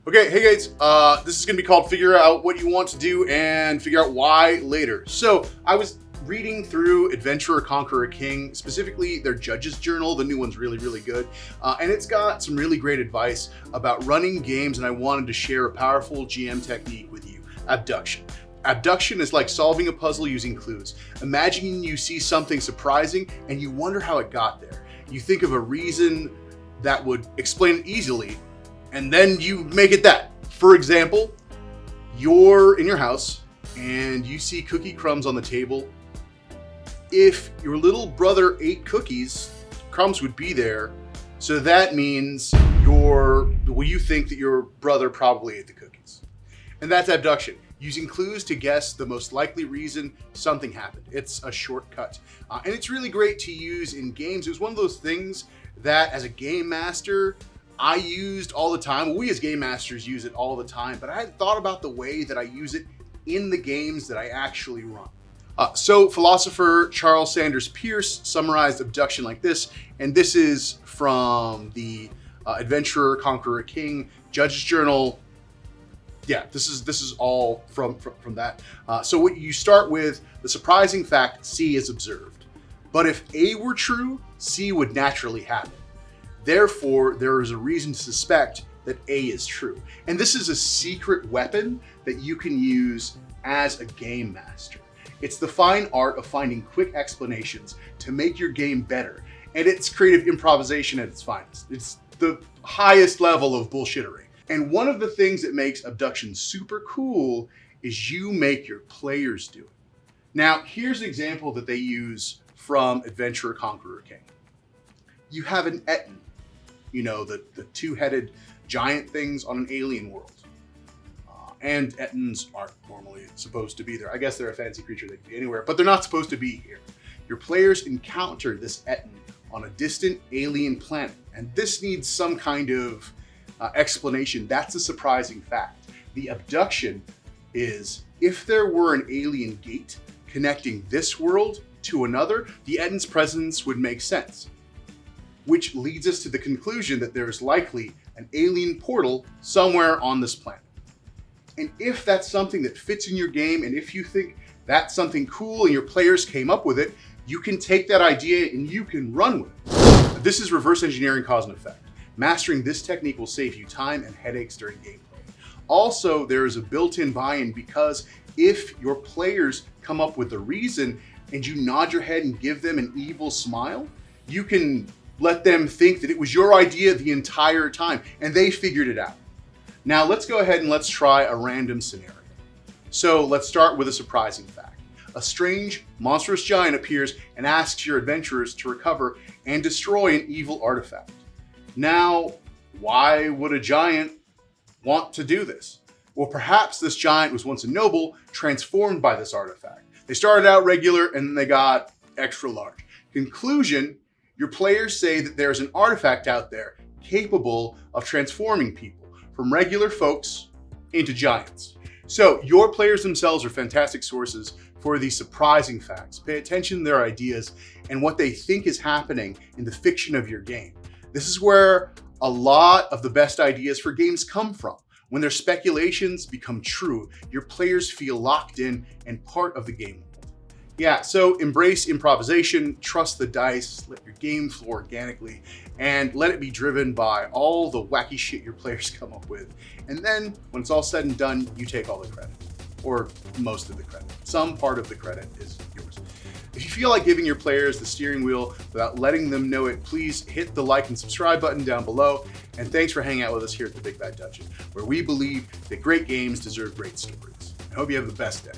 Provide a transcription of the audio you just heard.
Okay, hey guys, this is going to be called Figure Out What You Want to Do and Figure Out Why Later. So, I was reading through Adventurer Conqueror King, specifically their Judge's Journal. The new one's really, really good. And it's got some really great advice about running games, and I wanted to share a powerful GM technique with you, Abduction. Abduction is like solving a puzzle using clues. Imagine you see something surprising and you wonder how it got there. You think of a reason that would explain it easily, and then you make it that. For example, you're in your house and you see cookie crumbs on the table. If your little brother ate cookies, crumbs would be there. So that means you think that your brother probably ate the cookies. And that's abduction, using clues to guess the most likely reason something happened. It's a shortcut. And it's really great to use in games. It was one of those things that as a game master, I used all the time. We as game masters use it all the time, but I hadn't thought about the way that I use it in the games that I actually run. So philosopher Charles Sanders Peirce summarized abduction like this, and this is from the Adventurer Conqueror King Judge's Journal. Yeah, this is all from that. So what you start with, the surprising fact C is observed. But if A were true, C would naturally happen. Therefore, there is a reason to suspect that A is true. And this is a secret weapon that you can use as a game master. It's the fine art of finding quick explanations to make your game better. And it's creative improvisation at its finest. It's the highest level of bullshittery. And one of the things that makes abduction super cool is you make your players do it. Now, here's an example that they use from Adventurer Conqueror King. You have an Etten, the two-headed giant things on an alien world. And Ettins aren't normally supposed to be there. I guess they're a fancy creature that can be anywhere, but they're not supposed to be here. Your players encounter this Etten on a distant alien planet, and this needs some kind of explanation. That's a surprising fact. The abduction is, if there were an alien gate connecting this world to another, the Etten's presence would make sense. Which leads us to the conclusion that there is likely an alien portal somewhere on this planet. And if that's something that fits in your game, and if you think that's something cool and your players came up with it, you can take that idea and you can run with it. This is reverse engineering cause and effect. Mastering this technique will save you time and headaches during gameplay. Also, there is a built-in buy-in because if your players come up with a reason and you nod your head and give them an evil smile, you can let them think that it was your idea the entire time and they figured it out. Now let's go ahead and let's try a random scenario. So let's start with a surprising fact. A strange, monstrous giant appears and asks your adventurers to recover and destroy an evil artifact. Now, why would a giant want to do this? Well, perhaps this giant was once a noble transformed by this artifact. They started out regular and then they got extra large. Conclusion, your players say that there's an artifact out there capable of transforming people from regular folks into giants. So your players themselves are fantastic sources for these surprising facts. Pay attention to their ideas and what they think is happening in the fiction of your game. This is where a lot of the best ideas for games come from. When their speculations become true, your players feel locked in and part of the game. Yeah, so embrace improvisation, trust the dice, let your game flow organically, and let it be driven by all the wacky shit your players come up with. And then, when it's all said and done, you take all the credit. Or most of the credit. Some part of the credit is yours. If you feel like giving your players the steering wheel without letting them know it, please hit the like and subscribe button down below. And thanks for hanging out with us here at the Big Bad Dungeon, where we believe that great games deserve great stories. I hope you have the best day.